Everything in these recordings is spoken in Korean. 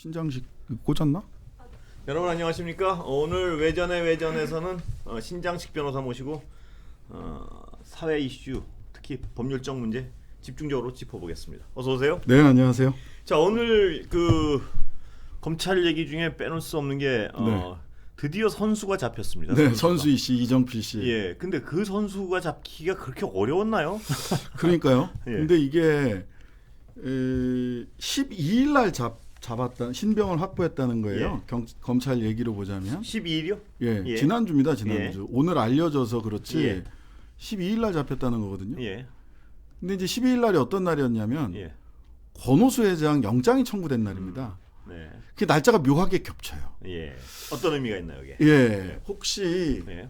신장식 꽂았나? 여러분 안녕하십니까? 오늘 외전에서는 신장식 변호사 모시고 사회 이슈, 특히 법률적 문제 집중적으로 짚어보겠습니다. 어서 오세요. 네, 안녕하세요. 자, 오늘 그 검찰 얘기 중에 빼놓을 수 없는 게 드디어 선수가 잡혔습니다. 네, 선수가. 선수희 씨, 이정필 씨. 예, 근데 그 선수가 잡기가 그렇게 어려웠나요? 그러니까요. 예. 근데 이게 12일 날 잡았다, 신병을 확보했다는 거예요. 예. 검찰 얘기로 보자면 12일이요? 예, 예. 지난주입니다. 지난주. 예. 오늘 알려져서 그렇지 예. 12일 날 잡혔다는 거거든요. 예. 근데 이제 12일 날이 어떤 날이었냐면 예. 권오수 회장 영장이 청구된 날입니다. 네. 그 날짜가 묘하게 겹쳐요. 예. 어떤 의미가 있나요, 이게? 예. 혹시 예.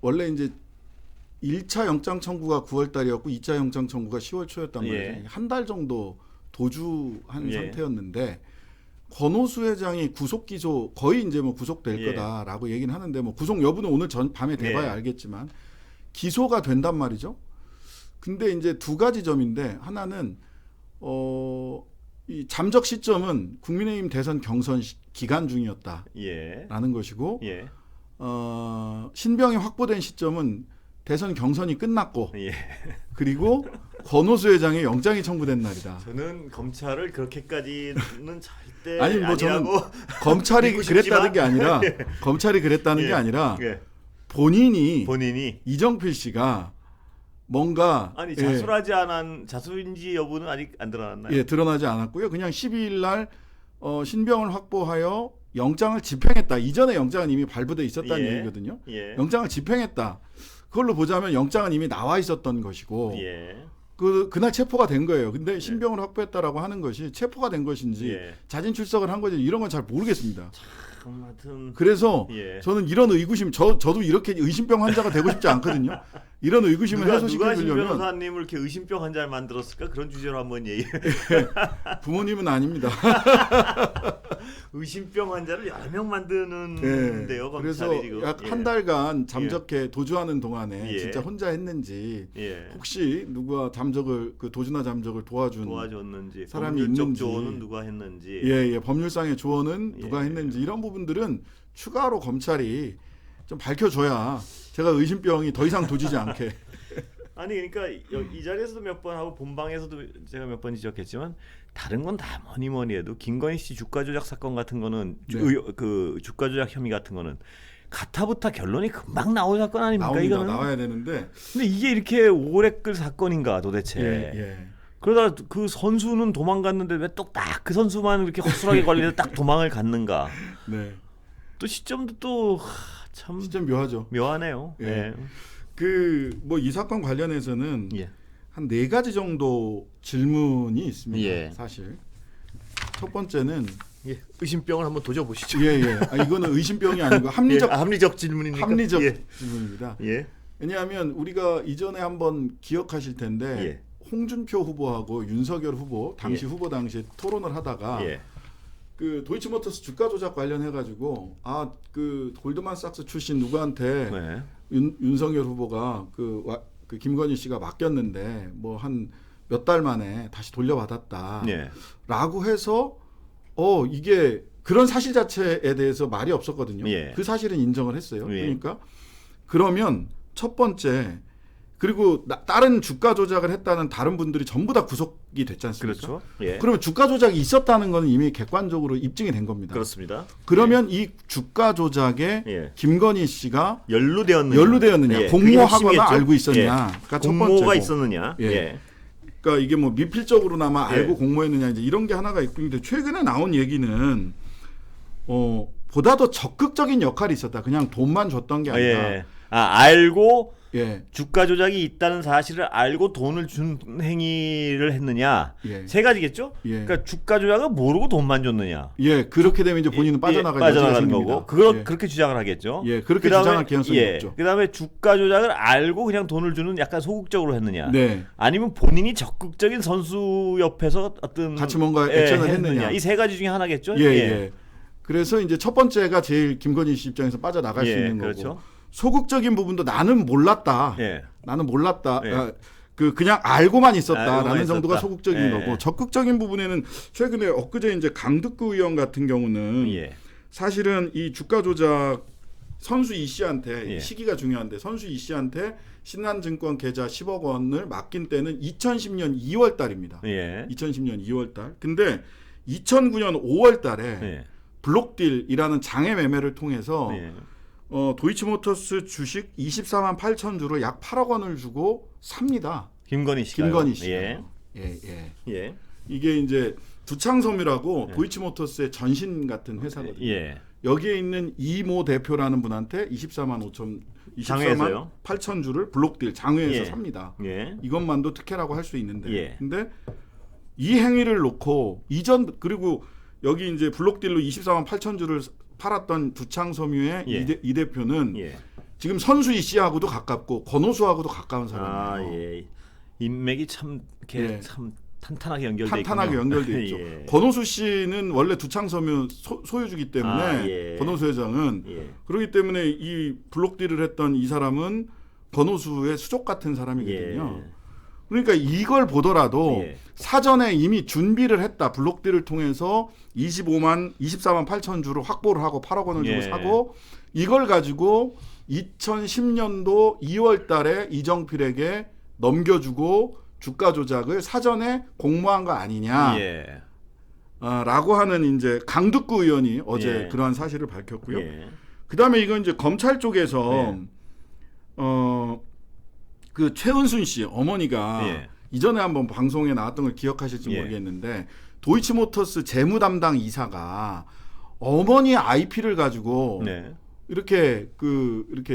원래 이제 1차 영장 청구가 9월 달이었고 2차 영장 청구가 10월 초였단 말이에요. 예. 한 달 정도 도주한 예. 상태였는데 권오수 회장이 구속 기소 거의 이제 뭐 구속될 예. 거다라고 얘기는 하는데 뭐 구속 여부는 오늘 밤에 돼봐야 예. 알겠지만 기소가 된단 말이죠. 근데 이제 두 가지 점인데 하나는 이 잠적 시점은 국민의힘 대선 경선 기간 중이었다라는 예. 것이고 예. 신병이 확보된 시점은 대선 경선이 끝났고 예. 그리고 권오수 회장의 영장이 청구된 날이다. 저는 검찰을 그렇게까지는 절대 아니 뭐 저는 아니라고 검찰이 믿고 그랬다는 싶지만. 게 아니라 검찰이 그랬다는 예. 게 아니라 예. 본인이 이정필 씨가 뭔가 아니 자수인지 여부는 아직 안 드러났나요? 예, 드러나지 않았고요. 그냥 12일 날 신병을 확보하여 영장을 집행했다. 이전에 영장은 이미 발부돼 있었다는 예. 얘기거든요. 예. 영장을 집행했다. 그걸로 보자면 영장은 이미 나와 있었던 것이고 예. 그날 체포가 된 거예요. 근데 신병을 확보했다라고 하는 것이 체포가 된 것인지 예. 자진 출석을 한 건지 이런 건 잘 모르겠습니다. 하여튼 그래서 예. 저는 이런 의구심 저도 이렇게 의심병 환자가 되고 싶지 않거든요. 이런 의구심을 누가 신 해소시키려면 변호사님을 이렇게 의심병 환자를 만들었을까? 그런 주제로 한번 얘기. 부모님은 아닙니다. 의심병 환자를 여러 명 만드는데요. 네. 그래서 검찰이 지금. 약 예. 한 달간 잠적해 도주하는 동안에 예. 진짜 혼자 했는지 예. 혹시 누가 그 도주나 잠적을 도와줬는지 사람이 법률적 있는지 조언은 누가 했는지. 예, 법률상의 조언은 누가 예. 했는지 이런 부분들은 추가로 검찰이 좀 밝혀줘야 제가 의심병이 더 이상 도지지 않게. 아니 그러니까 이 자리에서도 몇 번 하고 본방에서도 제가 몇 번 지적했지만 다른 건 다 뭐니 해도 김건희 씨 주가 조작 사건 같은 거는 네. 그 주가 조작 혐의 같은 거는 가타부타 결론이 금방 나올 사건 아닙니까? 나옵니다. 이거는. 나와야 되는데. 근데 이게 이렇게 오래 끌 사건인가 도대체. 예. 그러다 그 선수는 도망갔는데 왜 또 딱 그 선수만 이렇게 허술하게 걸리다 딱 도망을 갔는가? 네. 또 시점도 또 참 진짜 묘하죠. 묘하네요. 예. 예. 뭐 이 사건 관련해서는 예. 한 4가지 정도 질문이 있습니다. 예. 사실 첫 번째는 예. 의심병을 한번 도져 보시죠. 예. 이거는 의심병이 아니고 합리적 예. 합리적 질문이니까. 합리적 예. 질문입니다. 예. 왜냐하면 우리가 이전에 한번 기억하실 텐데 예. 홍준표 후보하고 윤석열 후보 당시 예. 후보 당시에 토론을 하다가 예. 그 도이치모터스 주가 조작 관련해 가지고 그 골드만삭스 출신 누구한테 네. 윤석열 후보가 그 김건희 씨가 맡겼는데 뭐 한 몇 달 만에 다시 돌려받았다라고 예. 해서 이게 그런 사실 자체에 대해서 말이 없었거든요. 예. 그 사실은 인정을 했어요. 예. 그러니까 그러면 첫 번째 그리고 다른 주가 조작을 했다는 다른 분들이 전부 다 구속이 됐지 않습니까? 그렇죠. 예. 그러면 주가 조작이 있었다는 건 이미 객관적으로 입증이 된 겁니다. 그렇습니다. 그러면 이 주가 조작에 예. 김건희 씨가 연루되었느냐, 예. 그게 공모하거나 핵심이겠죠? 알고 있었냐. 예. 그러니까 첫 공모가 번째고. 있었느냐. 예. 예. 그러니까 이게 뭐 미필적으로나마 예. 알고 공모했느냐 이제 이런 게 하나가 있고 근데 최근에 나온 얘기는 보다 더 적극적인 역할이 있었다. 그냥 돈만 줬던 게 아니라. 예. 알고 예. 주가 조작이 있다는 사실을 알고 돈을 준 행위를 했느냐. 예. 세 가지겠죠? 예. 그러니까 주가 조작을 모르고 돈만 줬느냐. 예. 그렇게 되면 이제 본인은 빠져나가는 거고. 예. 그렇게 주장을 하겠죠. 예. 그렇게 주장할 가능성이 높죠. 그다음에 주가 조작을 알고 그냥 돈을 주는 약간 소극적으로 했느냐. 네. 아니면 본인이 적극적인 선수 옆에서 어떤 같이 뭔가 액션을 했느냐. 이 세 가지 중에 하나겠죠. 예. 그래서 이제 첫 번째가 제일 김건희 씨 입장에서 빠져나갈 수 있는 그렇죠. 거고. 소극적인 부분도 나는 몰랐다. 예. 나는 몰랐다. 예. 그냥 알고만 있었다라는 알고만 정도가 있었다. 소극적인 예. 거고 적극적인 부분에는 최근에 엊그제 이제 강득구 의원 같은 경우는 예. 사실은 이 주가 조작 선수 이 씨한테 예. 시기가 중요한데 선수 이 씨한테 신한증권 계좌 10억 원을 맡긴 때는 2010년 2월 달입니다. 예. 2010년 2월 달. 근데 2009년 5월 달에 예. 블록딜이라는 장외 매매를 통해서 예. 도이치모터스 주식 24만 8천 주를 약 8억 원을 주고 삽니다. 김건희 씨가. 김건희 씨가. 예. 예, 예. 예. 이게 이제 두창섬유라고 예. 도이치모터스의 전신 같은 회사거든요. 예. 여기에 있는 이모 대표라는 분한테 24만 장외에서요? 8천 주를 블록딜 장외에서 예. 삽니다. 예. 이것만도 특혜라고 할 수 있는데, 예. 근데 이 행위를 놓고 그리고 여기 이제 블록딜로 24만 8천 주를 팔았던 두창섬유의 예. 이 대표는 예. 지금 선수이 씨하고도 가깝고 권오수하고도 가까운 아, 사람이에요. 예. 인맥이 참 이렇게 예. 참 탄탄하게 연결돼 탄탄하게 있군요. 연결돼 있죠. 예. 권오수 씨는 원래 두창섬유 소유주기 때문에 아, 예. 권오수 회장은 예. 그렇기 때문에 이 블록딜을 했던 이 사람은 권오수의 수족 같은 사람이거든요. 예. 그러니까 이걸 보더라도 예. 사전에 이미 준비를 했다. 블록딜을 통해서 24만 8천 주를 확보를 하고 8억 원을 주고 예. 사고 이걸 가지고 2010년도 2월 달에 이정필에게 넘겨주고 주가 조작을 사전에 공모한 거 아니냐. 예. 라고 하는 이제 강득구 의원이 어제 예. 그러한 사실을 밝혔고요. 예. 그다음에 이건 이제 검찰 쪽에서 네. 그 최은순 씨 어머니가 예. 이전에 한번 방송에 나왔던 걸 기억하실지 예. 모르겠는데 도이치모터스 재무 담당 이사가 어머니 IP를 가지고 네. 이렇게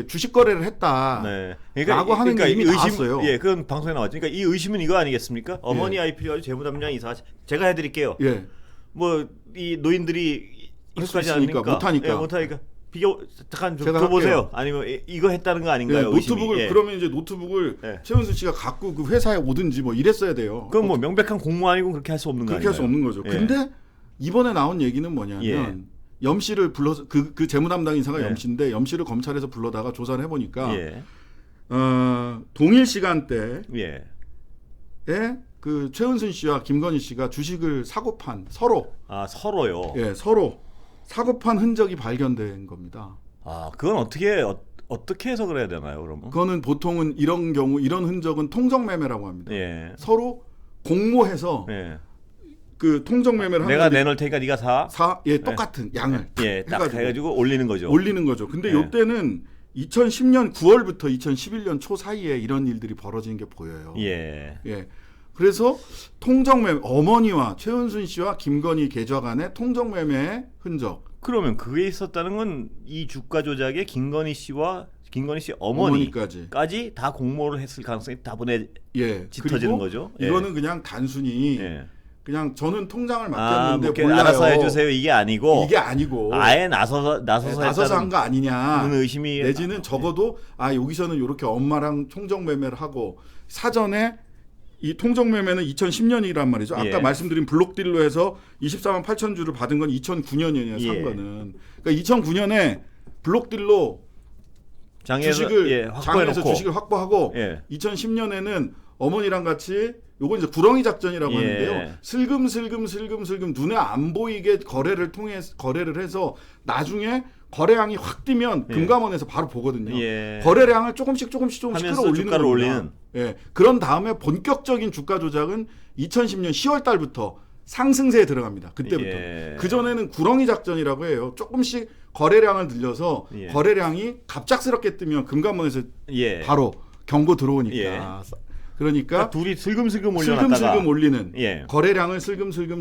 주식 거래를 했다. 네. 라고 하는 게 이미 나왔어요. 예, 그건 방송에 나왔죠. 그러니까 이 의심은 이거 아니겠습니까? 어머니 IP를 가지고 재무담당 이사 제가 해드릴게요. 예. 뭐 이 노인들이 할수 익숙하지 있으니까, 않으니까 못하니까. 예, 못하니까 비교 잠깐 좀 제가 줘보세요. 할게요. 아니면 이거 했다는 거 예, 아닌가요? 의심이? 노트북을 예. 그러면 이제 노트북을 예. 최은순 씨가 갖고 그 회사에 오든지 뭐 이랬어야 돼요. 그건 뭐 명백한 공모 아니고 그렇게 할 수 없는 거 그렇게 아닌가요? 할 수 없는 거죠. 예. 근데 이번에 나온 얘기는 뭐냐면 예. 염 씨를 불러서 그 재무 담당 인사가 예. 염 씨인데 염 씨를 검찰에서 불러다가 조사를 해보니까 예. 동일 시간대에 예. 그 최은순 씨와 김건희 씨가 주식을 사고 판 서로 서로요. 서로 사고 판 흔적이 발견된 겁니다. 그건 어떻게 해서 그래야 되나요, 그러면? 그거는 보통은 이런 경우 이런 흔적은 통정매매라고 합니다. 예. 서로 공모해서 예. 그 통정매매를 내가 하는데 내놓을 테니까 네가 사. 똑같은 양을 예, 딱 해가지고 올리는 거죠. 올리는 거죠. 근데 예. 이때는 2010년 9월부터 2011년 초 사이에 이런 일들이 벌어지는 게 보여요. 예. 예. 그래서 통정매매 어머니와 최은순 씨와 김건희 계좌 간의 통정매매의 흔적. 그러면 그게 있었다는 건 이 주가 조작에 김건희 씨 어머니까지. 어머니까지 다 공모를 했을 가능성이 다분히 예. 짙어지는 그리고 거죠. 예. 이거는 그냥 단순히 예. 그냥 저는 통장을 맡겼는데 뭐 몰라요. 알아서 해주세요 이게 아니고 이게 아니고 아예 나서서 한 거 아니냐. 의심이 내지는 적어도 여기서는 이렇게 엄마랑 통정매매를 하고 사전에 이 통정매매는 2010년이란 말이죠. 아까 예. 말씀드린 블록딜로 해서 24만 8천 주를 받은 건 2009년이에요. 산 예. 거는. 그러니까 2009년에 블록딜로 주식을 장에서 주식을 확보하고 예. 2010년에는 어머니랑 같이 요건 이제 구렁이 작전이라고 예. 하는데요. 슬금슬금 눈에 안 보이게 거래를 해서 나중에 거래량이 확 뛰면 예. 금감원에서 바로 보거든요. 예. 거래량을 조금씩 하면서 끌어올리는 주가를 겁니다. 올리는. 예. 그런 다음에 본격적인 주가 조작은 2010년 10월 달부터 상승세에 들어갑니다. 그때부터. 예. 그 전에는 구렁이 작전이라고 해요. 조금씩 거래량을 늘려서 예. 거래량이 갑작스럽게 뜨면 금감원에서 예. 바로 경고 들어오니까. 예. 그러니까 둘이 슬금슬금 올려놨다가 슬금슬금 올리는 예. 거래량을 슬금슬금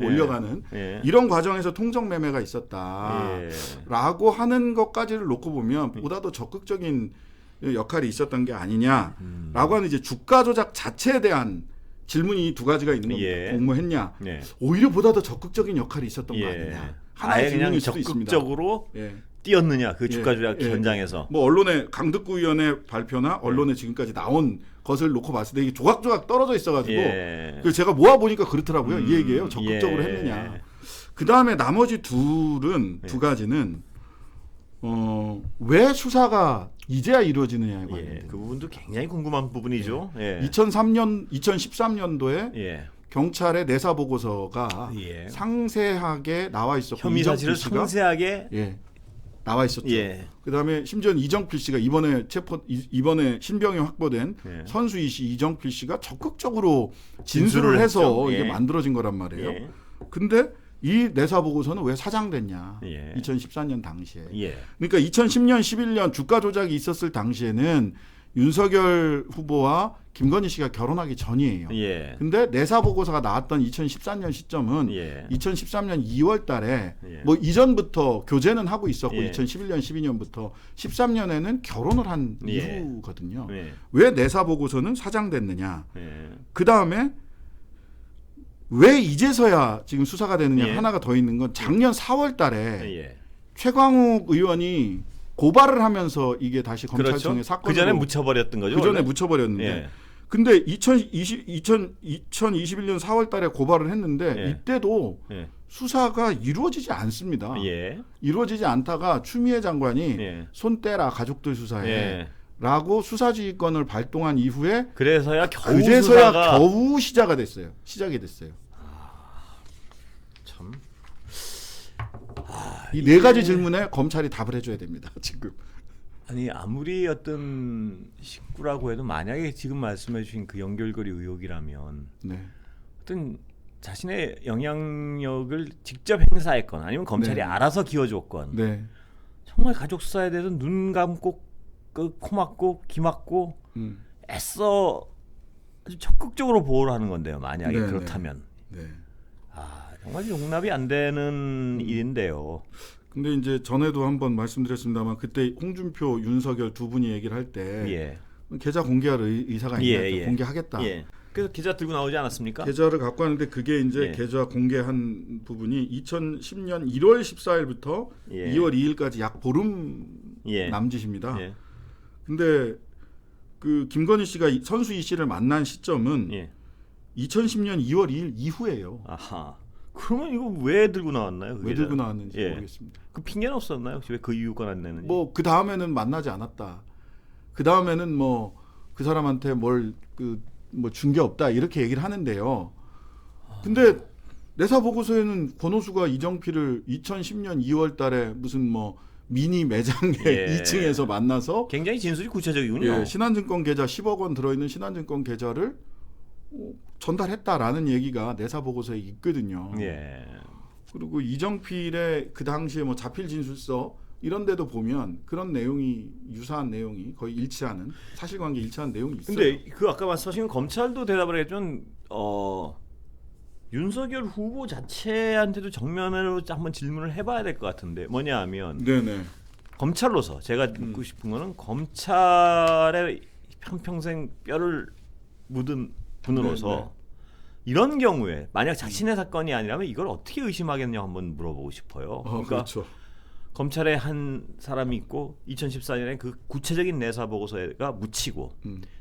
예. 올려가는 예. 이런 과정에서 통정매매가 있었다라고 하는 것까지를 놓고 보면 보다 더 적극적인 역할이 있었던 게 아니냐라고 하는 이제 주가 조작 자체에 대한 질문이 두 가지가 있는 겁니다. 예. 공모했냐? 예. 오히려 보다 더 적극적인 역할이 있었던 거 예. 아니냐? 하나의 아예 그냥 질문일 수도 있습니다. 적극적으로 예. 뛰었느냐 그 주가 조작 예. 현장에서. 뭐 언론의 강득구 의원의 발표나 언론에 지금까지 나온 것을 놓고 봤을 때 이게 조각조각 떨어져 있어가지고 예. 그래서 제가 모아 보니까 그렇더라고요. 이 얘기예요. 적극적으로 예. 했느냐. 그 다음에 나머지 두 예. 가지는 왜 수사가 이제야 이루어지느냐에 관련된 예, 그 부분도 굉장히 궁금한 부분이죠. 예. 2013년도에 예. 경찰의 내사 보고서가 예. 상세하게 나와 있었고 혐의 사실을 이정필 씨가 상세하게 예, 나와 있었죠. 예. 그다음에 심지어는 이정필 씨가 이번에 신병이 확보된 예. 선수희 씨, 이정필 씨가 적극적으로 진술을 진술을 해서 했죠. 이게 예. 만들어진 거란 말이에요. 예. 근데 이 내사 보고서는 왜 사장됐냐? 예. 2014년 당시에. 예. 그러니까 2010년, 11년 주가 조작이 있었을 당시에는 윤석열 후보와 김건희 씨가 결혼하기 전이에요. 예. 근데 내사 보고서가 나왔던 2014년 시점은 예. 2013년 2월 달에 예. 뭐 이전부터 교제는 하고 있었고 예. 2011년, 12년부터 13년에는 결혼을 한 예. 이후거든요. 예. 왜 내사 보고서는 사장됐느냐? 예. 그다음에 왜 이제서야 지금 수사가 되느냐? 예. 하나가 더 있는 건 작년 4월 달에 예. 최광욱 의원이 고발을 하면서 이게 다시 그렇죠. 검찰청에 사건으로 그 전에 묻혀버렸던 거죠. 그 전에 원래? 묻혀버렸는데 예. 근데 2021년 4월 달에 고발을 했는데 예. 이때도 예. 수사가 이루어지지 않습니다. 예. 이루어지지 않다가 추미애 장관이 예. 손 떼라 가족들 수사에 예. 라고 수사지휘권을 발동한 이후에 그래서야 겨우 그제서야 수사가 겨우 시작이 됐어요. 참. 이 네 가지 질문에 검찰이 답을 해줘야 됩니다. 지금. 아니 아무리 어떤 식구라고 해도 만약에 지금 말씀해주신 그 연결고리 의혹이라면 네. 어떤 자신의 영향력을 직접 행사했건 아니면 검찰이 네. 알아서 기어줬건 네. 정말 가족 수사에 대해서 눈 감고 코 막고 귀 막고 애써 아주 적극적으로 보호를 하는 건데요. 만약에 네, 그렇다면 네. 정말 용납이 안 되는 일인데요. 근데 이제 전에도 한번 말씀드렸습니다만 그때 홍준표, 윤석열 두 분이 얘기를 할 때 예. 계좌 공개할 의사가 있냐 공개하겠다. 예. 그래서 기자 들고 나오지 않았습니까? 계좌를 갖고 왔는데 그게 이제 예. 계좌 공개한 부분이 2010년 1월 14일부터 예. 2월 2일까지 약 보름 예. 남짓입니다. 예. 근데 그 김건희 씨가 선수희 씨를 만난 시점은 예. 2010년 2월 2일 이후예요. 아하. 그러면 이거 왜 들고 나왔나요? 그 왜 기자? 들고 나왔는지 예. 모르겠습니다. 그 핑계는 없었나요? 혹시 왜 그 이유가 안 내는지? 뭐 그 다음에는 만나지 않았다. 그 다음에는 뭐 그 사람한테 뭘 그 뭐 준 게 없다 이렇게 얘기를 하는데요. 근데 내사 보고서에는 권오수가 이정필을 2010년 2월달에 무슨 뭐 미니 매장에 예. 2층에서 만나서 굉장히 진술이 구체적이군요. 예, 신한증권 계좌 10억 원 들어있는 신한증권 계좌를 전달했다라는 얘기가 내사 보고서에 있거든요. 예. 그리고 이정필의 그 당시에 뭐 자필 진술서 이런 데도 보면 그런 내용이 유사한 내용이 거의 일치하는 사실관계 일치하는 내용이 있어요. 근데 그 아까 말씀하신 검찰도 대답을 했지만 윤석열 후보 자체한테도 정면으로 한번 질문을 해봐야 될 것 같은데 뭐냐 하면 네네. 검찰로서 제가 묻고 싶은 거는 검찰의 한평생 뼈를 묻은 분으로서 네, 네. 이런 경우에 만약 자신의 사건이 아니라면 이걸 어떻게 의심하겠냐 한번 물어보고 싶어요. 그러니까 그렇죠. 검찰에 한 사람이 있고 2014년에 그 구체적인 내사 보고서가 묻히고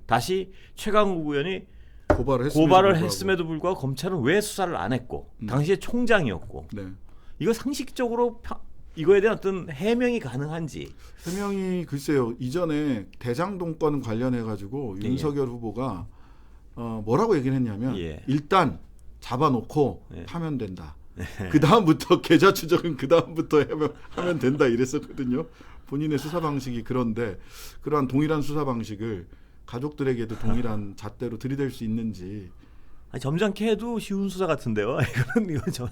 다시 최강욱 의원이 고발을 했음에도 불구하고 검찰은 왜 수사를 안 했고 당시에 총장이었고 네. 이거 상식적으로 이거에 대한 어떤 해명이 가능한지. 해명이 글쎄요. 이전에 대장동 건 관련해 가지고 윤석열 후보가 뭐라고 얘기를 했냐면 예. 일단 잡아놓고 예. 하면 된다. 그 다음부터 계좌 추적은 그 다음부터 하면 된다 이랬었거든요. 본인의 수사 방식이 그런데 그러한 동일한 수사 방식을 가족들에게도 동일한 잣대로 들이댈 수 있는지. 점잖게 해도 쉬운 수사 같은데요. 이건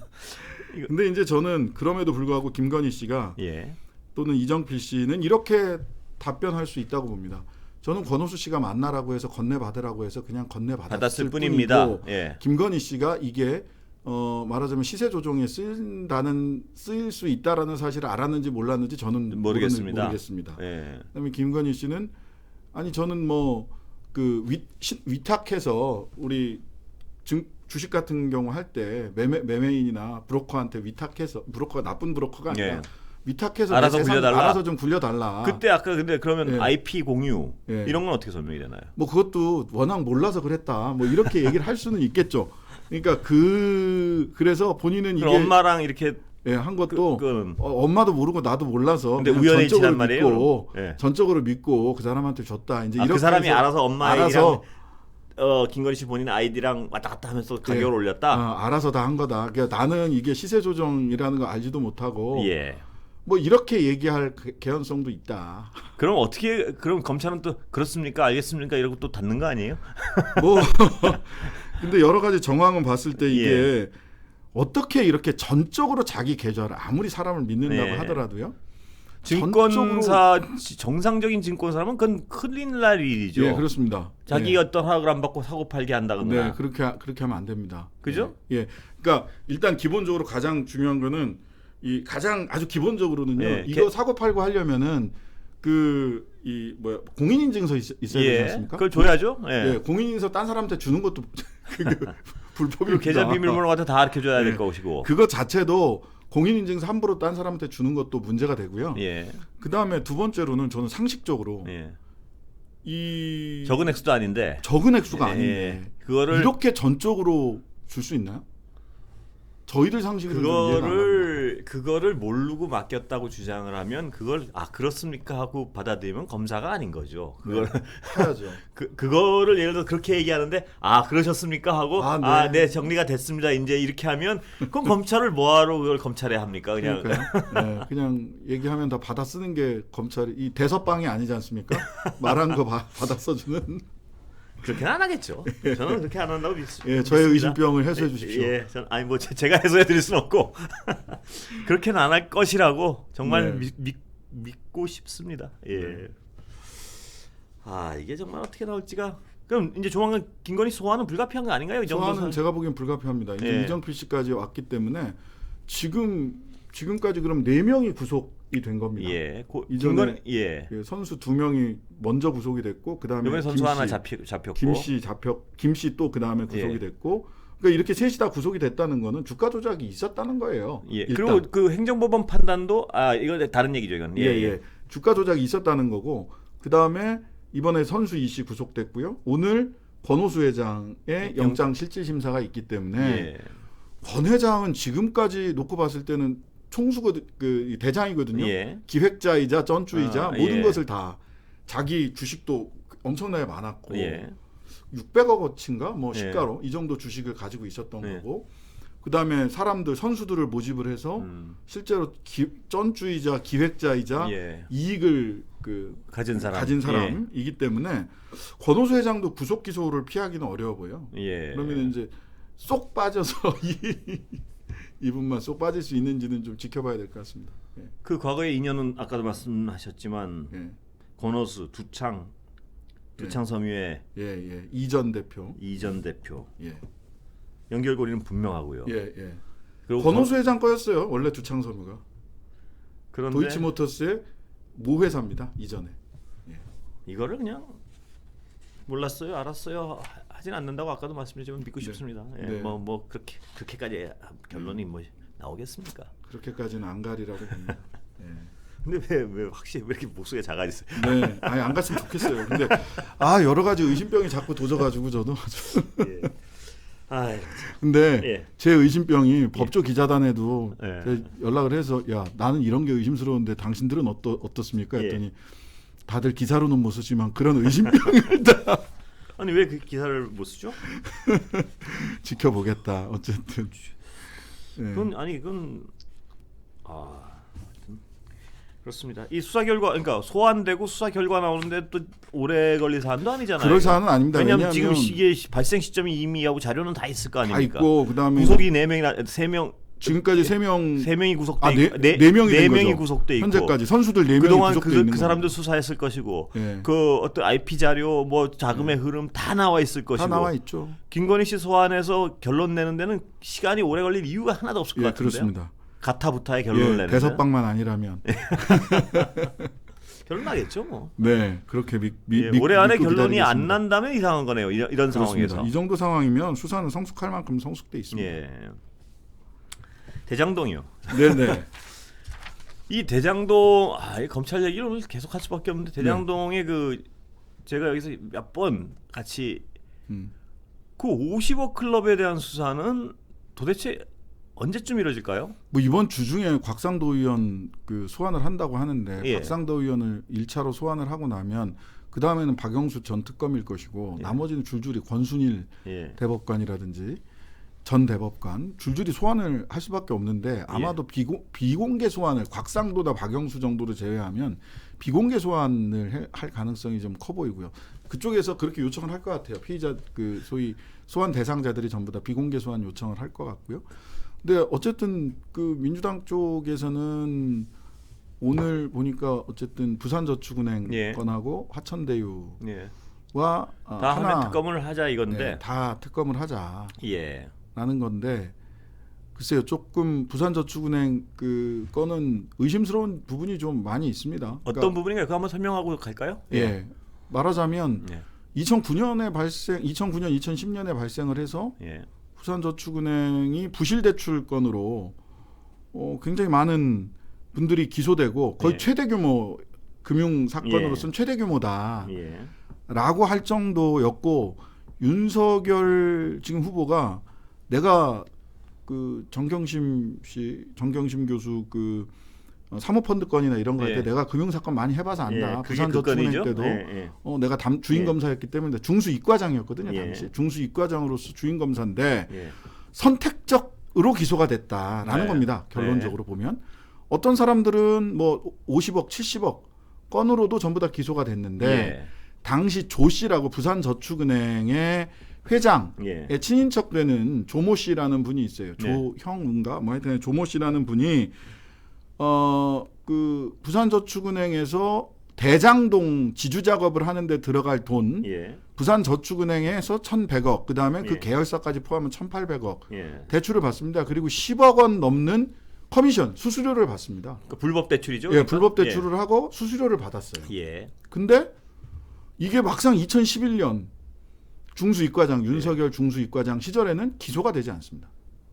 근데 이제 저는 그럼에도 불구하고 김건희 씨가 예. 또는 이정필 씨는 이렇게 답변할 수 있다고 봅니다. 저는 권오수 씨가 만나라고 해서 건네받으라고 해서 그냥 건네받았을 뿐입니다. 뿐이고 예. 김건희 씨가 이게 말하자면 시세 조종에 쓰일 수 있다라는 사실을 알았는지 몰랐는지 저는 모르겠습니다. 예. 그다음에 김건희 씨는 아니 저는 뭐 그 위탁해서 우리 주식 같은 경우 할 때 매매인이나 브로커한테 위탁해서 브로커가 나쁜 브로커가 아니라 예. 위탁해서 알아서 굴려달라. 알아서 좀 굴려달라. 그때 아까 근데 그러면 예. IP 공유 예. 이런 건 어떻게 설명이 되나요? 뭐 그것도 워낙 몰라서 그랬다. 뭐 이렇게 얘기를 할 수는 있겠죠. 그러니까 그래서 본인은 이게 그럼 엄마랑 이렇게 예, 한 것도 그건 엄마도 모르고 나도 몰라서 근데 그냥 우연히 전적으로 지난 말이에요. 믿고 예. 전적으로 믿고 그 사람한테 줬다. 이제 그 이렇게 사람이 해서 알아서 엄마랑 알아서 김건희 씨 본인 아이디랑 왔다 갔다 하면서 가격을 올렸다. 알아서 다 한 거다. 그러니까 나는 이게 시세 조정이라는 거 알지도 못하고 예. 뭐 이렇게 얘기할 개연성도 있다. 그럼 어떻게 그럼 검찰은 또 그렇습니까? 알겠습니까? 이러고 또 닫는 거 아니에요? 뭐 근데 여러 가지 정황은 봤을 때 이게 예. 어떻게 이렇게 전적으로 자기 계좌를 아무리 사람을 믿는다고 네. 하더라도요. 증권사 정상적인 증권사라면 그건 큰일 날 일이죠. 예, 그렇습니다. 자기 예. 어떤 허락을 안 받고 사고 팔기 한다거나. 네, 그렇게 하면 안 됩니다. 그죠? 예. 그러니까 일단 기본적으로 가장 중요한 거는 이 가장 아주 기본적으로는요. 예. 이거 사고 팔고 하려면은 공인인증서 있어야 되지 않습니까? 그걸 줘야죠. 예. 예, 공인인증서 딴 사람한테 주는 것도 그게 그리고 불법입니다. 계좌 비밀번호 같은 다 알려 줘야 될 것이고. 그거 자체도 공인인증서 함부로 딴 사람한테 주는 것도 문제가 되고요. 예. 그다음에 두 번째로는 저는 상식적으로 예. 이 적은 액수도 아닌데. 적은 액수가 예. 아닌데 그거를 이렇게 전적으로 줄 수 있나요? 저희들 상식으로 그거를 모르고 맡겼다고 주장을 하면 그걸 그렇습니까 하고 받아들이면 검사가 아닌 거죠. 그걸 해야죠. 그거를 예를 들어 그렇게 얘기하는데 그러셨습니까 하고 네 정리가 됐습니다. 이제 이렇게 하면 그럼 검찰을 뭐하러 그걸 검찰에 합니까? 그냥 네, 그냥 얘기하면 다 받아 쓰는 게 검찰이 이 대서방이 아니지 않습니까? 말한 거 받아 써주는. 그렇게는 안 하겠죠. 저는 그렇게 안 한다고 믿습니다. 예, 저의 의심병을 해소해 주십시오. 예, 제가 해소해 드릴 수는 없고 그렇게는 안 할 것이라고 정말 믿고 싶습니다. 예. 이게 정말 어떻게 나올지가. 그럼 이제 조만간 김건희 소환은 불가피한 거 아닌가요? 이 정도 소환은 제가 보기엔 불가피합니다. 이제 이정필 씨까지 왔기 때문에 지금까지 그럼 4명이 구속이 된 겁니다. 예. 이전에 선수 2명이 먼저 구속이 됐고 그다음에 이번에 선수 하나 잡혔고 김씨 또 그다음에 구속이 됐고 그러니까 이렇게 셋이 다 구속이 됐다는 거는 주가 조작이 있었다는 거예요. 예. 일단. 그리고 그 행정법원 판단도 이거 다른 얘기죠, 이건. 주가 조작이 있었다는 거고 그다음에 이번에 선수 이씨 구속됐고요. 오늘 권오수 회장의 영장 실질 심사가 있기 때문에 권 회장은 지금까지 놓고 봤을 때는 대장이거든요. 기획자이자 쩐주이자 모든 것을 다 자기 주식도 엄청나게 많았고 600억어치인가 뭐 시가로 이 정도 주식을 가지고 있었던 거고 그다음에 선수들을 모집을 해서 실제로 쩐주이자 기획자이자 이익을 가진 사람이기 때문에 권오수 회장도 구속 기소를 피하기는 어려워 보여. 그러면 이제 쏙 빠져서 이분만 쏙 빠질 수 있는지는 좀 지켜봐야 될 것 같습니다. 그 과거의 인연은 아까도 말씀하셨지만 권오수, 두창 섬유의 이전 대표 연결고리는 분명하고요. 그리고 권오수 회장 거였어요. 원래 두창 섬유가. 그런데 도이치모터스의 모회사입니다. 이전에. 이거를 그냥 몰랐어요, 알았어요 하진 않는다고 아까도 말씀드렸지만 믿고 싶습니다. 뭐 그렇게까지 결론이 뭐 나오겠습니까? 그렇게까지는 안 가리라고 봅니다. 근데 왜 확실히 왜 이렇게 목소리가 작아졌어요? 네, 안 갔으면 좋겠어요. 근데 여러 가지 의심병이 자꾸 도져가지고 저도. 근데 제 의심병이 법조 기자단에도 연락을 해서 나는 이런 게 의심스러운데 당신들은 어떻습니까? 했더니 다들 기사로는 못 쓰지만 그런 의심병을 다. 아니 왜 그 기사를 못 쓰죠? 지켜보겠다. 어쨌든. 그건 그렇습니다. 이 수사 결과 그러니까 소환되고 수사 결과 나오는데 또 오래 걸릴 사안도 아니잖아요. 그럴 사안은 아닙니다. 왜냐하면 지금 이게 발생 시점이 이미 하고 자료는 다 있을 거 아닙니까? 다 있고 그다음에 구속이 3명 지금까지 3명이 구속돼 있고 4명이 구속돼 있고 현재까지 선수들 4명이 그동안 구속돼 있는 그 사람들 수사했을 것이고 그 어떤 IP 자료 뭐 자금의 흐름 다 나와 있을 것이고 다 나와 있죠. 김건희 씨 소환해서 결론 내는 데는 시간이 오래 걸릴 이유가 하나도 없을 것 같은데요. 그렇습니다. 가타부타의 결론을 내는 대서방만 아니라면 결론 나겠죠 뭐. 네, 그렇게 올해 안에 결론이 안 난다면 이상한 거네요. 이런 상황에서. 이 정도 상황이면 수사는 성숙할 만큼 성숙돼 있습니다. 대장동이요. 네네. 이 대장동 검찰 얘기를 오늘 계속 할 수밖에 없는데 대장동의 제가 여기서 몇 번 같이 그 50억 클럽에 대한 수사는 도대체 언제쯤 이루어질까요? 뭐 이번 주 중에 곽상도 의원 그 소환을 한다고 하는데 예. 곽상도 의원을 1차로 소환을 하고 나면 그 다음에는 박영수 전 특검일 것이고 예. 나머지는 줄줄이 권순일 예. 대법관이라든지 전 대법관 줄줄이 소환을 할 수밖에 없는데 아마도 비공개 소환을 곽상도나 박영수 정도를 제외하면 비공개 소환을 할 가능성이 좀 커 보이고요. 그쪽에서 그렇게 요청을 할 것 같아요. 피의자 그 소위 소환 대상자들이 전부 다 비공개 소환 요청을 할 것 같고요. 근데 어쨌든 그 민주당 쪽에서는 오늘 보니까 어쨌든 부산저축은행 예. 건하고 화천대유와 예. 다 다 하면 특검을 하자 이건데. 네, 다 특검을 하자. 예. 라는 건데 글쎄요 조금 부산저축은행 그 건은 의심스러운 부분이 좀 많이 있습니다. 어떤 부분인가요? 그거 한번 설명하고 갈까요? 예. 말하자면 예. 2009년 2010년에 발생을 해서 예. 부산저축은행이 부실대출 건으로 굉장히 많은 분들이 기소되고 거의 예. 최대 규모 금융 사건으로서는 예. 최대 규모다. 예. 라고 할 정도였고 윤석열 지금 후보가 내가 그 정경심 교수 그 사모펀드 건이나 이런 거 할 때 예. 내가 금융사건 많이 해봐서 안다. 예. 부산저축은행 때도 내가 주인 예. 검사였기 때문에 중수이과장이었거든요. 예. 당시 중수이과장으로서 주인 검사인데 예. 선택적으로 기소가 됐다라는 네. 겁니다. 결론적으로 보면 어떤 사람들은 뭐 50억, 70억 건으로도 전부 다 기소가 됐는데 예. 당시 조 씨라고 부산저축은행의 회장의 예. 친인척되는 조모 씨라는 분이 있어요. 네. 조형인가 뭐 하여튼 조모 씨라는 분이 그 부산저축은행에서 대장동 지주 작업을 하는데 들어갈 돈 예. 부산저축은행에서 1,100억 그다음에 그 예. 계열사까지 포함하면 1,800억 예. 대출을 받습니다. 그리고 10억 원 넘는 커미션 수수료를 받습니다. 그 불법 대출이죠? 예, 불법 대출을 하고 수수료를 받았어요. 예. 근데 이게 막상 2011년 중수이과장 윤석열 중수이과장 시절에는 기소가 되지 않습니다.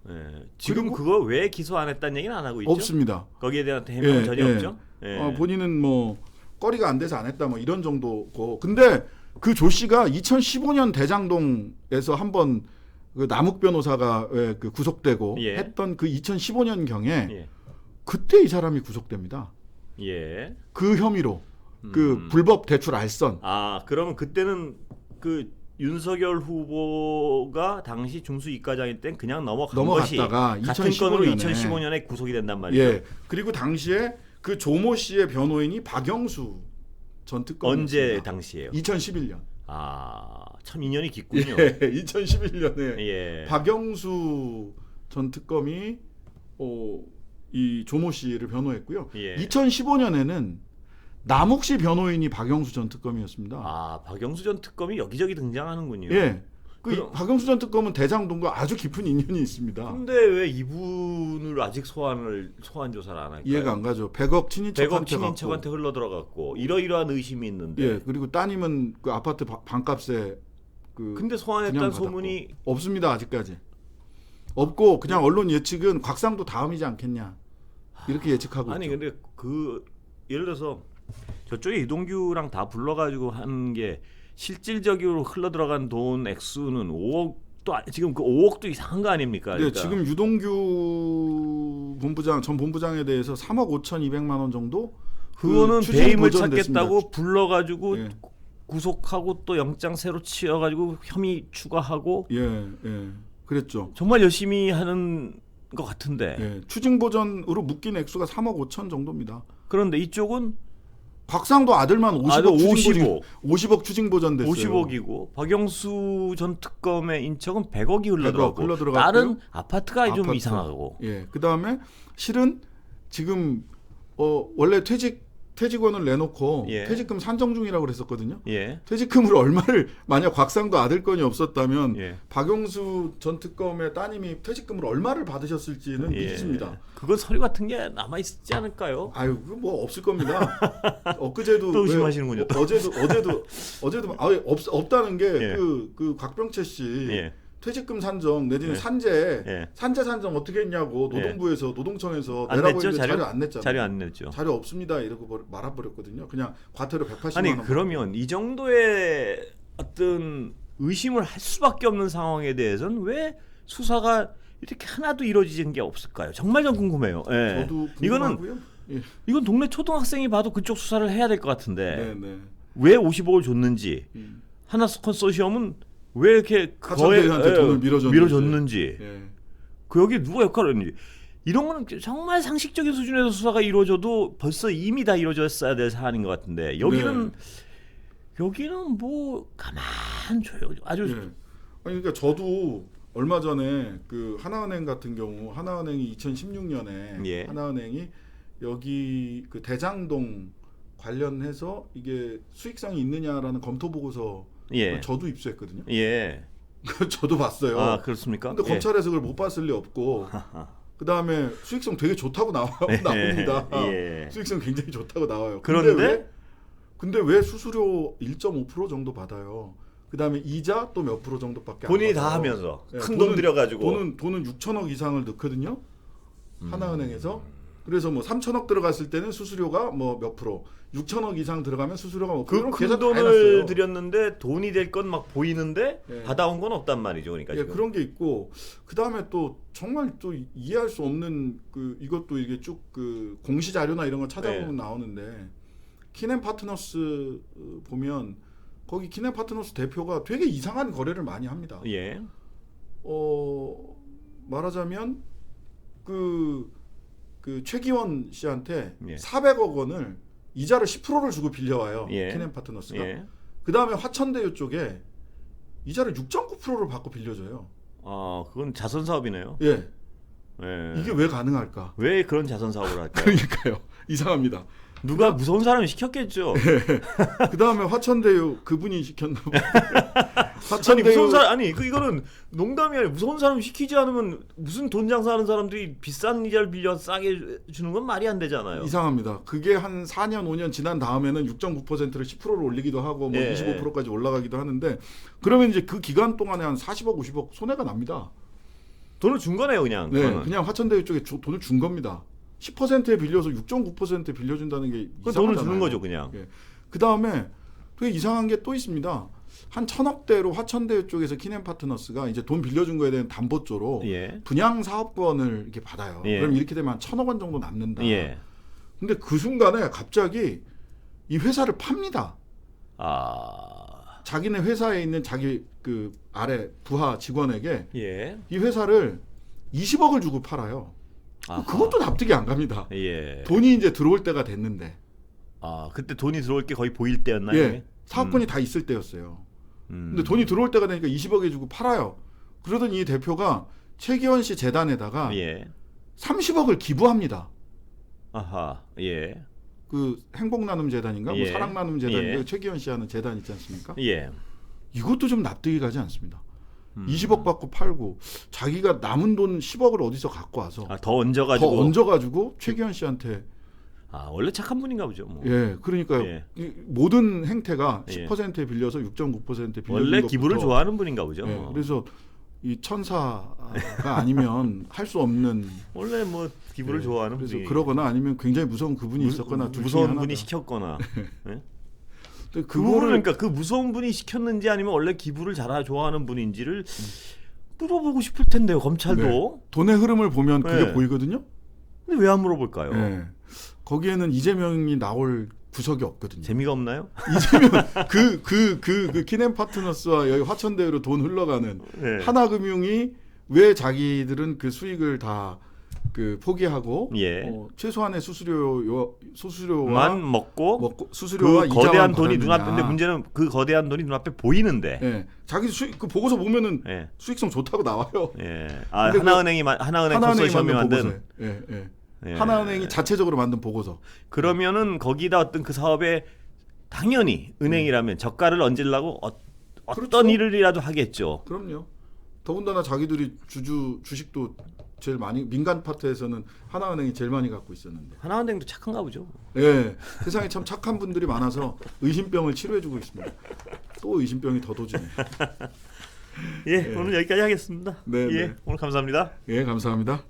예. 지금 그리고- 그거 왜 기소 안 했다는 얘기는 안 하고 있죠? 없습니다. 거기에 대한 해명은 예, 전혀 예. 없죠? 예. 본인은 뭐 거리가 안 돼서 안 했다 뭐 이런 정도고. 근데 그 조 씨가 2015년 대장동에서 한번 그 남욱 변호사가 그 구속되고 예. 했던 그 2015년 경에 예. 그때 이 사람이 구속됩니다. 예. 그 혐의로 그 불법 대출 알선. 아, 그러면 그때는 그 윤석열 후보가 당시 중수이과장일 땐 그냥 넘어간 것이 넘어갔다가 같은 건으로 2015년에 2015년에 구속이 된단 말이죠. 예. 그리고 당시에 그 조모 씨의 변호인이 박영수 전 특검이었습니다. 언제 당시예요? 2011년. 아, 참 인연이 깊군요. 예, 2011년에 예. 박영수 전 특검이 이 조모 씨를 변호했고요. 예. 2015년에는 남욱 씨 변호인이 박영수 전 특검이었습니다. 아, 박영수 전 특검이 여기저기 등장하는군요. 예. 그럼- 박영수 전 특검은 대장동과 아주 깊은 인연이 있습니다. 근데 왜 이분을 아직 소환 조사를 안 할까요? 이해가 안 가죠. 100억 친인척한테 100억 친인척한테 흘러 들어갔고 이러이러한 의심이 있는데. 예, 그리고 따님은 그 아파트 반값에 그 근데 소환했다는 분양 받았고. 소문이 없습니다 아직까지. 없고 그냥 언론 예측은 곽상도 다음이지 않겠냐 이렇게 예측하고 아니 있죠. 근데 그 예를 들어서 저쪽에 이동규랑 다 불러가지고 한 게 실질적으로 흘러 들어간 돈 액수는 5억도 지금 그 5억도 이상한 거 아닙니까? 네, 그러니까. 지금 유동규 전 본부장에 대해서 3억 5,200만 원 정도 그거는 추징 배임을 보전됐습니다. 찾겠다고 불러가지고 예. 구속하고 또 영장 새로 치어가지고 혐의 추가하고 예, 그랬죠. 정말 열심히 하는 것 같은데. 예, 추징 보전으로 묶인 액수가 3억 5천 정도입니다. 그런데 이쪽은 곽상도 아들만 50억 50억 추징 보전 됐어요. 50억이고 박영수 전 특검의 인척은 100억이 흘러들어갔고 흘러들어갔고요. 다른 아파트가 좀 아파트. 이상하고. 예, 그 다음에 실은 지금 원래 퇴직원을 내놓고 예. 퇴직금 산정 중이라고 그랬었거든요. 예. 퇴직금을 얼마를 만약 곽상도 아들 건이 없었다면 예. 박영수 전 특검의 따님이 퇴직금을 얼마를 받으셨을지는 예. 미지수입니다. 그건 서류 같은 게 남아 있지 않을까요? 아유, 그거 뭐 없을 겁니다. 엊그제도 또 의심하시는군요, 또. 어제도 없다는 게 예. 그 곽병채 씨 예. 퇴직금 산정 내지는 예. 산재 예. 산정 어떻게 했냐고 노동부에서 노동청에서 안 내라고 냈죠? 했는데 자료 안 냈잖아요. 자료 안 냈죠. 자료 없습니다 이러고 말아버렸거든요. 그냥 과태료 180만 아니 원. 그러면 이 정도의 어떤 의심을 할 수밖에 없는 상황에 대해서는 왜 수사가 이렇게 하나도 이루어지는 게 없을까요? 정말 좀 궁금해요. 예. 저도 궁금하고요. 이건 동네 초등학생이 봐도 그쪽 수사를 해야 될 것 같은데 네. 왜 50억을 줬는지 하나 컨소시엄은 왜 이렇게 하천대유한테 돈을 밀어줬는지 그 여기 누가 역할을 했는지 이런 거는 정말 상식적인 수준에서 수사가 이루어져도 벌써 이미 다 이루어졌어야 될 사안인 것 같은데 여기는 뭐 가만 줘요. 아주 아니 그러니까 저도 얼마 전에 그 하나은행 같은 경우 하나은행이 2016년에 하나은행이 여기 그 대장동 관련해서 이게 수익성이 있느냐라는 검토 보고서 저도 입수했거든요. 저도 봤어요. 아 그렇습니까? 근데 검찰에서 그걸 못 봤을 리 없고 그 다음에 수익성 되게 좋다고 나옵니다. 수익성 굉장히 좋다고 나와요. 근데 왜 수수료 1.5% 정도 받아요? 그 다음에 이자 또 몇 프로 정도밖에 안 받아요. 본인이 다 하면서 큰 돈 들여가지고 돈은 6천억 이상을 넣거든요. 하나은행에서. 그래서 뭐 3천억 들어갔을 때는 수수료가 뭐 몇 프로, 6천억 이상 들어가면 수수료가 뭐 그 큰 돈을 들였는데 돈이 될 건 막 보이는데 받아온 건 없단 말이죠. 그러니까 지금. 그런 게 있고 그 다음에 또 정말 또 이해할 수 없는 그 이것도 이게 쭉 그 공시 자료나 이런 거 찾아보면 나오는데 키넨파트너스 보면 거기 키넨파트너스 대표가 되게 이상한 거래를 많이 합니다. 말하자면 그 최기원 씨한테 400억 원을 이자를 10%를 주고 빌려와요. 키넨파트너스가. 그 다음에 화천대유 쪽에 이자를 6.9%를 받고 빌려줘요. 아, 그건 자선 사업이네요. 이게 왜 가능할까? 왜 그런 자선 사업을 할까요? 그러니까요. 이상합니다. 누가 무서운 사람이 시켰겠죠. 그 다음에 화천대유 그분이 시켰나 봐요. 아니 무서운 사람 이거는 농담이 아니라 무서운 사람 시키지 않으면 무슨 돈 장사하는 사람들이 비싼 이자를 빌려 싸게 주는 건 말이 안 되잖아요. 이상합니다. 그게 한 4년 5년 지난 다음에는 6.9%를 10%를 올리기도 하고 뭐 25%까지 올라가기도 하는데 그러면 이제 그 기간 동안에 한 40억 50억 손해가 납니다. 돈을 준 거네요, 그냥. 그냥 화천대유 쪽에 돈을 준 겁니다. 10%에 빌려서 6.9%에 빌려준다는 게 이상하잖아요. 돈을 주는 거죠, 그냥. 그 다음에 되게 이상한 게 또 있습니다. 한 1,000억대로 화천대유 쪽에서 키넨파트너스가 이제 돈 빌려준 거에 대한 담보조로 분양 사업권을 이렇게 받아요. 그럼 이렇게 되면 한 1,000억 원 정도 남는다. 근데 그 순간에 갑자기 이 회사를 팝니다. 자기네 회사에 있는 자기 그 아래 부하 직원에게 이 회사를 20억을 주고 팔아요. 그것도 납득이 안 갑니다. 돈이 이제 들어올 때가 됐는데. 그때 돈이 들어올 게 거의 보일 때였나요? 사업권이 다 있을 때였어요. 근데 돈이 들어올 때가 되니까 20억에 주고 팔아요. 그러더니 이 대표가 최기원 씨 재단에다가 30억을 기부합니다. 그 행복나눔재단인가? 뭐 사랑나눔재단인가? 최기원 씨 하는 재단 있지 않습니까? 이것도 좀 납득이 가지 않습니다. 20억 받고 팔고 자기가 남은 돈 10억을 어디서 갖고 와서 더 얹어가지고 최기원 씨한테 원래 착한 분인가 보죠. 뭐. 그러니까요. 이 모든 행태가 10%에 빌려서 6.9%에 빌려 원래 기부를 좋아하는 분인가 보죠. 그래서 이 천사가 아니면 할 수 없는 원래 뭐 기부를 좋아하는 그래서 분이 그러거나 아니면 굉장히 무서운 그분이 있었거나 무서운 분이 시켰거나. 그거를 그러니까 그 무서운 분이 시켰는지 아니면 원래 기부를 좋아하는 분인지를 물어보고 싶을 텐데요. 검찰도 돈의 흐름을 보면 그게 보이거든요. 근데 왜 안 물어볼까요? 거기에는 이재명이 나올 구석이 없거든요. 재미가 없나요? 이재명 그 키넨파트너스와 여기 화천대유로 돈 흘러가는 하나금융이 왜 자기들은 그 수익을 다 그 포기하고 최소한의 수수료만 먹고 수수료와 그 거대한 이자만 돈이 받았느냐. 눈앞인데 문제는 그 거대한 돈이 눈앞에 보이는데 자기 수익 그 보고서 보면은 수익성 좋다고 나와요. 하나은행 컨소시엄이 만든 하나은행이 자체적으로 만든 보고서. 그러면은 거기다 어떤 그 사업에 당연히 은행이라면 저가를 얹으려고 어떤 일이라도 하겠죠. 그럼요. 더군다나 자기들이 주식도 제일 많이 민간 파트에서는 하나은행이 제일 많이 갖고 있었는데. 하나은행도 착한가 보죠. 세상에 참 착한 분들이 많아서 의심병을 치료해주고 있습니다. 또 의심병이 더 도지네. 오늘 여기까지 하겠습니다. 오늘 감사합니다. 감사합니다.